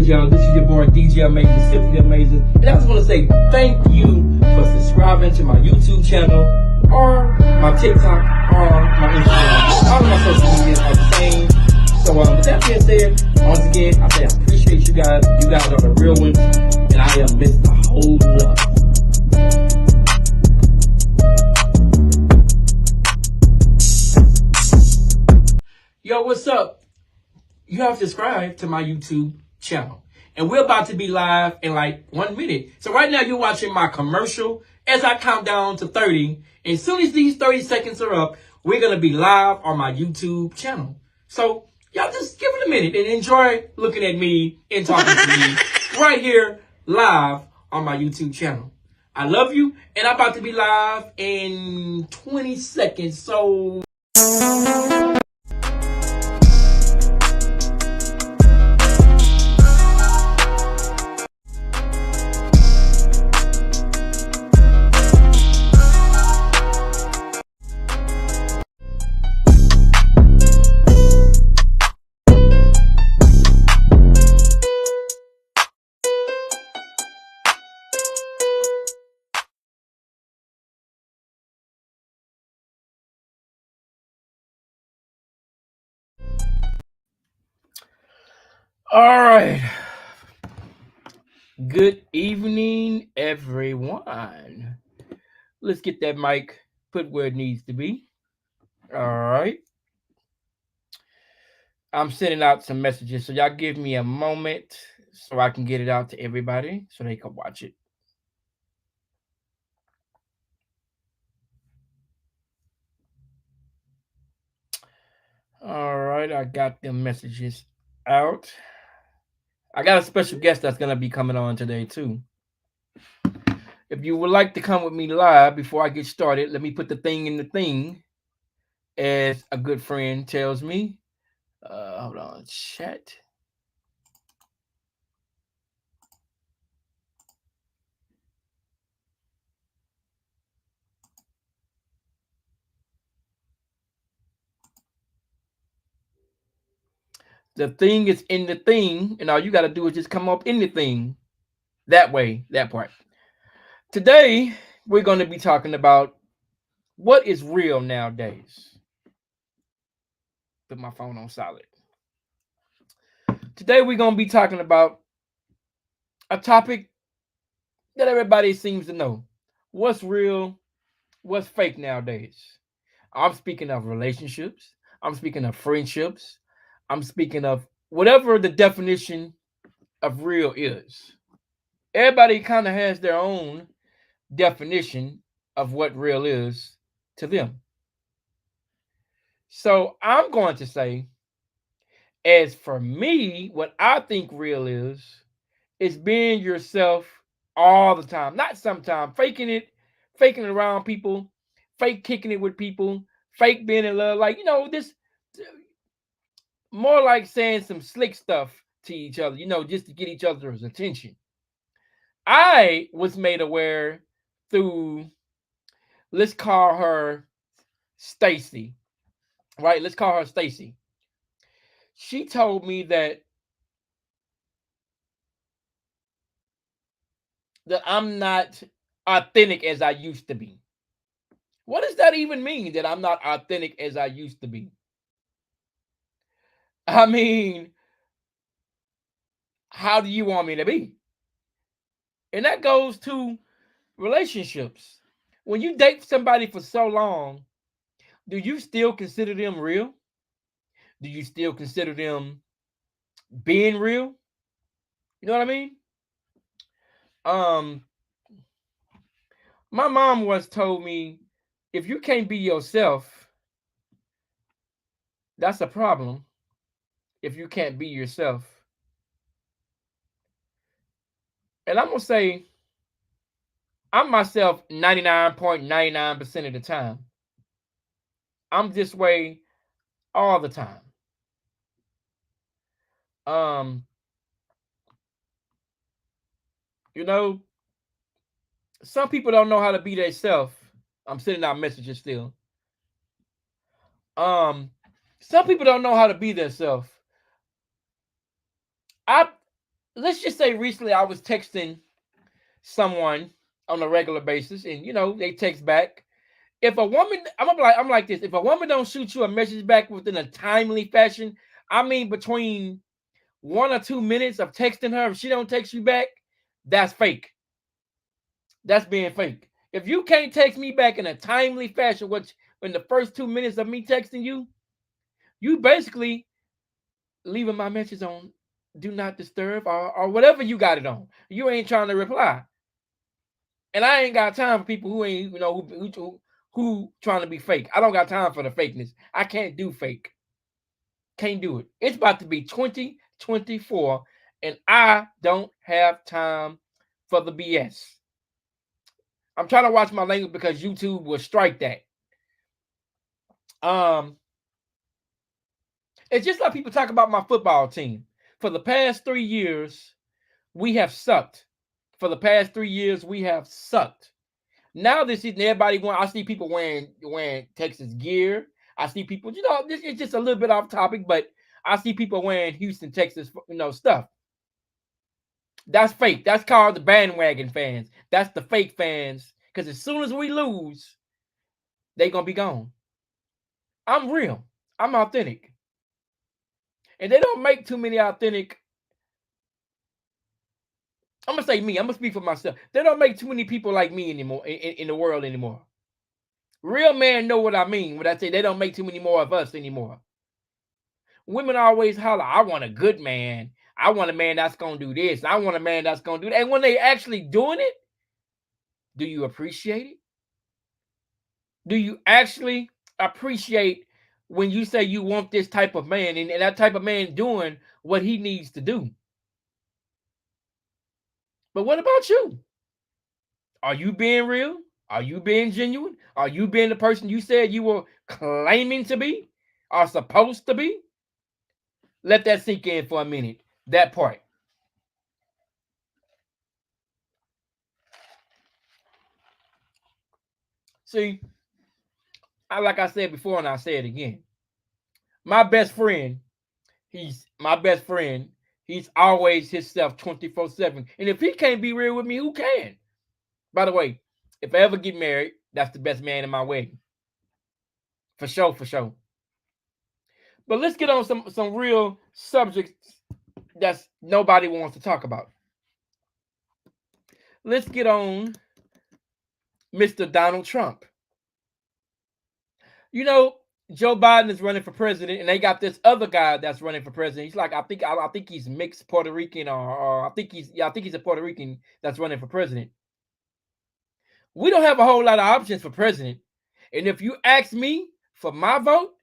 good, y'all. This is your boy DJ Amazing, Simply Amazing. And I just want to say thank you for subscribing to my YouTube channel or my TikTok or my Instagram. All of my social medias are the same. So with that being said, once again, I say I appreciate you guys. You guys are the real ones. And I am Mr. Whole Love. Yo, what's up? You have subscribed to my YouTube channel. And we're about to be live in like 1 minute. So right now you're watching my commercial as I count down to 30. And as soon as these 30 seconds are up, we're going to be live on my YouTube channel. So y'all just give it a minute and enjoy looking at me and talking to me right here live on my YouTube channel. I love you, and I'm about to be live in 20 seconds. So... All right. Good evening, everyone. Let's get that mic put where it needs to be. All right. I'm sending out some messages, so y'all give me a moment so I can get it out to everybody so they can watch it. All right, I got them messages out. I got a special guest that's going to be coming on today, too. If you would like to come with me live before I get started, let me put the thing in the thing, as a good friend tells me. Hold on, chat. The thing is in the thing, and all you got to do is just come up in the thing. That way, that part. Today, we're going to be talking about what is real nowadays. Put my phone on silent. Today, we're going to be talking about a topic that everybody seems to know. What's real, what's fake nowadays? I'm speaking of relationships. I'm speaking of friendships. I'm speaking of whatever the definition of real is. Everybody kind of has their own definition of what real is to them. So I'm going to say, as for me, what I think real is being yourself all the time. Not sometimes, faking it around people, fake kicking it with people, fake being in love. Like, this more like saying some slick stuff to each other, just to get each other's attention. I was made aware through, let's call her Stacy, right? Let's call her Stacy. She told me that I'm not authentic as I used to be. What does that even mean, that I'm not authentic as I used to be? I mean, how do you want me to be? And that goes to relationships. When you date somebody for so long, do you still consider them real? Do you still consider them being real? You know what I mean? My mom once told me, if you can't be yourself, that's a problem. If you can't be yourself. And I'm going to say, I'm myself 99.99% of the time. I'm this way all the time. Some people don't know how to be themselves. I'm sending out messages still. Some people don't know how to be themselves. let's just say recently I was texting someone on a regular basis, and they text back. If a woman, I'm like this. If a woman don't shoot you a message back within a timely fashion, I mean between 1 or 2 minutes of texting her, if she don't text you back, that's fake. That's being fake. If you can't text me back in a timely fashion, which in the first 2 minutes of me texting you, you basically leaving my message on do not disturb or whatever you got it on. You ain't trying to reply. And I ain't got time for people who ain't, who trying to be fake. I don't got time for the fakeness. I can't do fake. Can't do it. It's about to be 2024, and I don't have time for the BS. I'm trying to watch my language because YouTube will strike that. It's just like people talk about my football team. For the past 3 years, we have sucked. For the past 3 years, we have sucked. Now this season, everybody I see people wearing Texas gear. I see people, this is just a little bit off topic, but I see people wearing Houston, Texas, stuff. That's fake. That's called the bandwagon fans. That's the fake fans. Because as soon as we lose, they gonna be gone. I'm real. I'm authentic. And they don't make too many authentic. I'm gonna say me. I'm gonna speak for myself. They don't make too many people like me anymore in the world anymore. Real men know what I mean when I say they don't make too many more of us anymore. Women always holler, I want a good man. I want a man that's gonna do this. I want a man that's gonna do that. And when they actually doing it, do you appreciate it? Do you actually appreciate when you say you want this type of man and that type of man doing what he needs to do? But what about you? Are you being real? Are you being genuine? Are you being the person you said you were claiming to be or supposed to be? Let that sink in for a minute. That part. See, like I said before, and I'll say it again. My best friend, he's my best friend. He's always himself 24/7. And if he can't be real with me, who can? By the way, if I ever get married, that's the best man in my wedding. For sure, for sure. But let's get on some real subjects that's nobody wants to talk about. Let's get on Mr. Donald Trump. Joe Biden is running for president, and they got this other guy that's running for president. He's like, I think he's mixed Puerto Rican, or I think he's a Puerto Rican that's running for president. We don't have a whole lot of options for president. And if you ask me for my vote,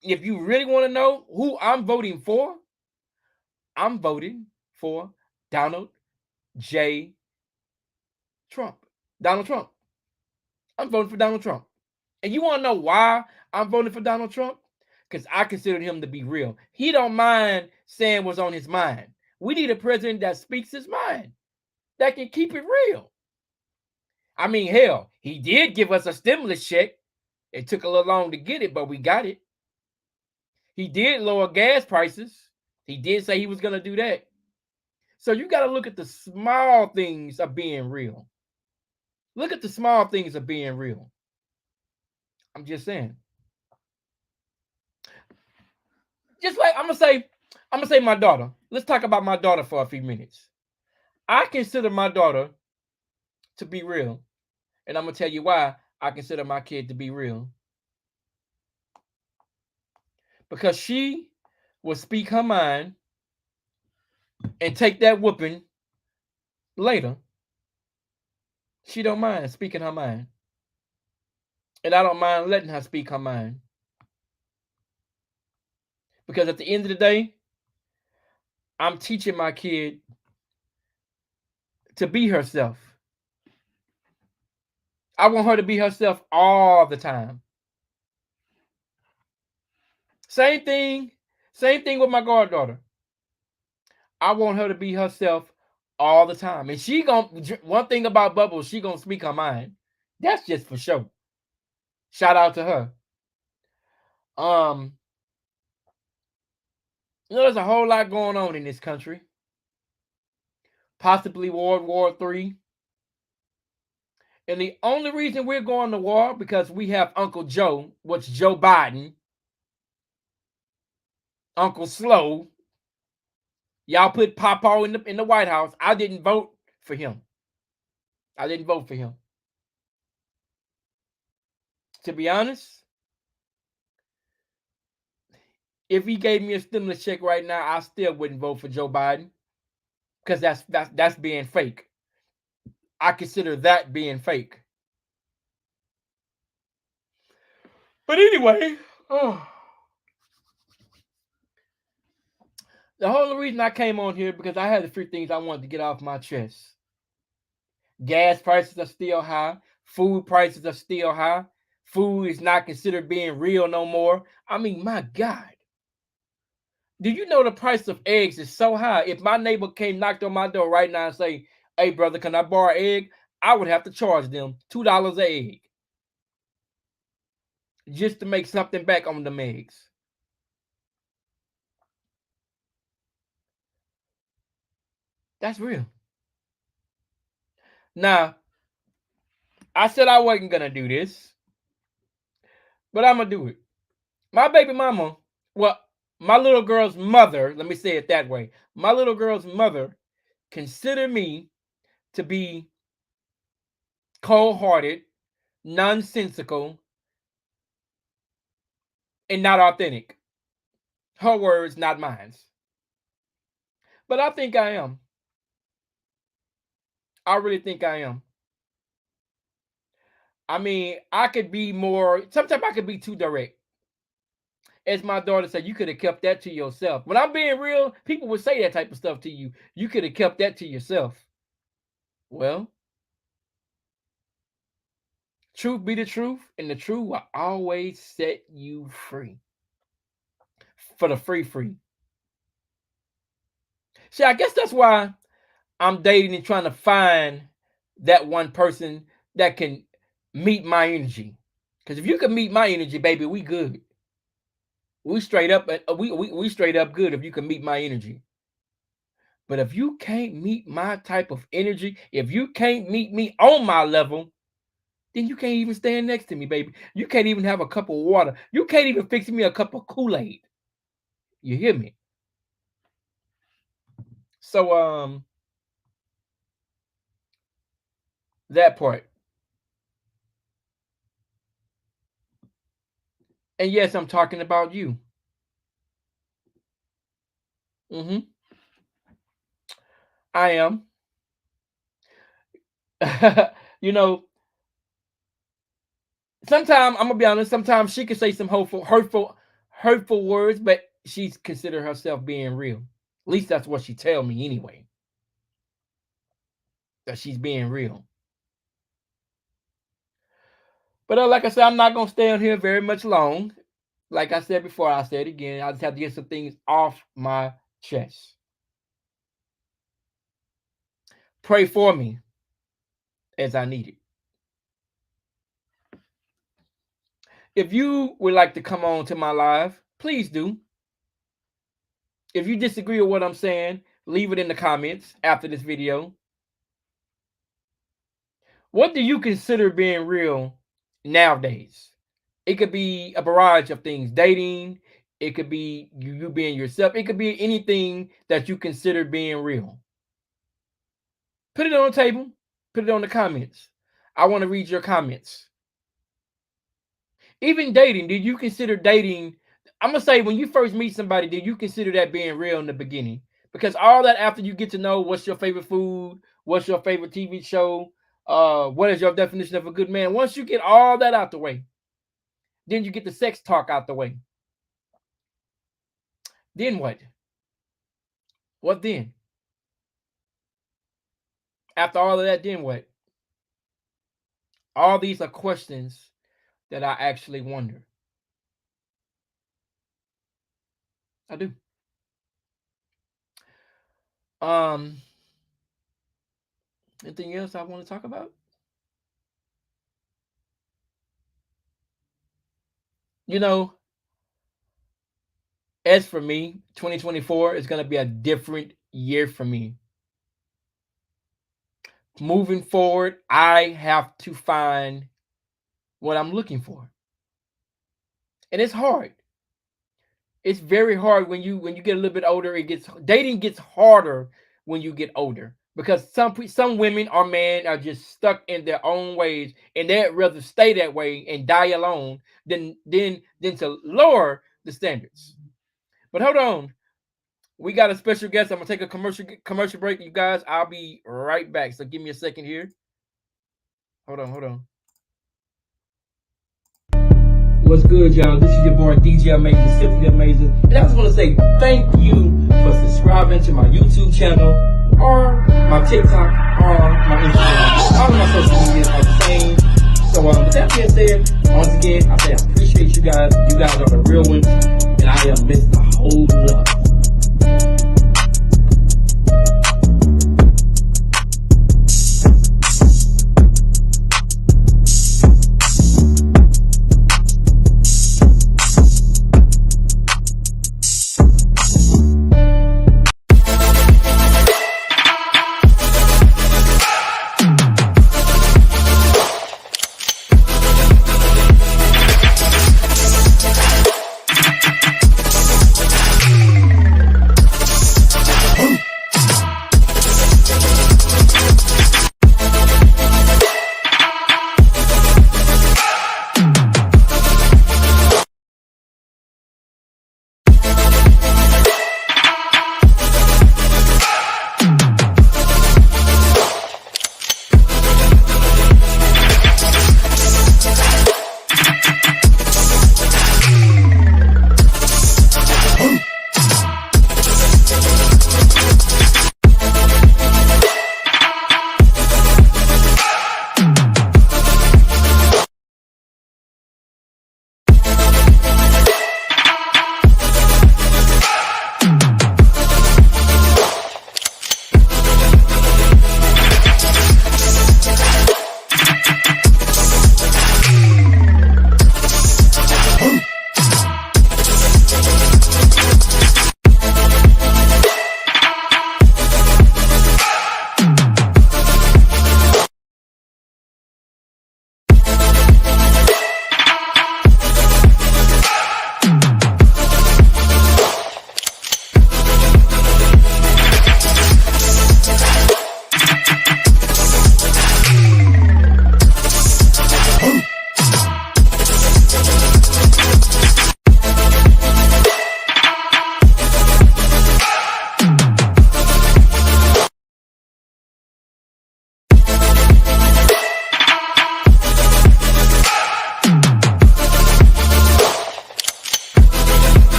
if you really want to know who I'm voting for, I'm voting for Donald J. Trump. Donald Trump. I'm voting for Donald Trump. And you want to know why I'm voting for Donald Trump? Because I consider him to be real. He don't mind saying what's on his mind. We need a president that speaks his mind, that can keep it real. I mean, hell, he did give us a stimulus check. It took a little long to get it, but we got it. He did lower gas prices. He did say he was going to do that. So you got to look at the small things of being real. Look at the small things of being real. I'm just saying. Just like I'm gonna say my daughter. Let's talk about my daughter for a few minutes. I consider my daughter to be real. And I'm gonna tell you why I consider my kid to be real. Because she will speak her mind and take that whooping later. She don't mind speaking her mind. And I don't mind letting her speak her mind. Because at the end of the day, I'm teaching my kid to be herself. I want her to be herself all the time. Same thing with my goddaughter. I want her to be herself all the time. And she one thing about Bubbles, she gonna speak her mind. That's just for sure. Shout out to her. There's a whole lot going on in this country. possibly World War III. And the only reason we're going to war because we have Uncle Joe, which Joe Biden, Uncle Slow. Y'all put Papa in the White House. I didn't vote for him. I didn't vote for him. To be honest, if he gave me a stimulus check right now, I still wouldn't vote for Joe Biden because that's being fake. I consider that being fake. But anyway, the whole reason I came on here because I had a few things I wanted to get off my chest. Gas prices are still high. Food prices are still high. Food is not considered being real no more. I mean, my God. Do you know the price of eggs is so high? If my neighbor came knocked on my door right now and say, "Hey, brother, can I borrow an egg?" I would have to charge them $2 an egg just to make something back on them eggs. That's real. Now, I said I wasn't going to do this, but I'm going to do it. My baby mama, well, my little girl's mother, let me say it that way. My little girl's mother considered me to be cold-hearted, nonsensical, and not authentic. Her words, not mine. But I think I am. I really think I am. I mean, I could be more, sometimes I could be too direct. As my daughter said, you could have kept that to yourself. When I'm being real, people would say that type of stuff to you. You could have kept that to yourself. Well, truth be the truth, and the truth will always set you free. For the free. See, I guess that's why I'm dating and trying to find that one person that can meet my energy. Because if you can meet my energy, baby, we good. We straight up, we straight up good if you can meet my energy. But if you can't meet my type of energy, if you can't meet me on my level, then you can't even stand next to me, baby. You can't even have a cup of water. You can't even fix me a cup of Kool-Aid. You hear me? So that part. And yes, I'm talking about you. I am. You know, sometimes I'm gonna be honest, sometimes she can say some hurtful words, but she's consider herself being real. At least that's what she tell me anyway. That she's being real. But like I said, I'm not gonna stay on here very much long. Like I said before, I'll say it again. I just have to get some things off my chest. Pray for me as I need it. If you would like to come on to my live, please do. If you disagree with what I'm saying, leave it in the comments after this video. What do you consider being real nowadays? It could be a barrage of things. Dating, it could be you being yourself. It could be anything that you consider being real. Put it on the table. Put it on the comments. I want to read your comments. Even dating, did you consider dating? I'm going to say when you first meet somebody, did you consider that being real in the beginning? Because all that after you get to know what's your favorite food, what's your favorite TV show, what is your definition of a good man? Once you get all that out the way, then you get the sex talk out the way. Then what? What then? After all of that, then what? All these are questions that I actually wonder. I do. Anything else I want to talk about? You know, as for me, 2024 is going to be a different year for me. moving forward, I have to find what I'm looking for. And it's hard. It's very hard when you get a little bit older. Dating gets harder when you get older, because some women or men are just stuck in their own ways, and they'd rather stay that way and die alone than to lower the standards. But hold on, we got a special guest. I'm gonna take a commercial break, you guys. I'll be right back. So give me a second here. Hold on. What's good, y'all? This is your boy DJ Amazing, Simply Amazing. And I just want to say thank you for subscribing to my YouTube channel, or my TikTok, or my Instagram. All of my social medias are the same. So with that being said, once again, I say I appreciate you guys. You guys are the real ones, and I am Mr. Whole Love.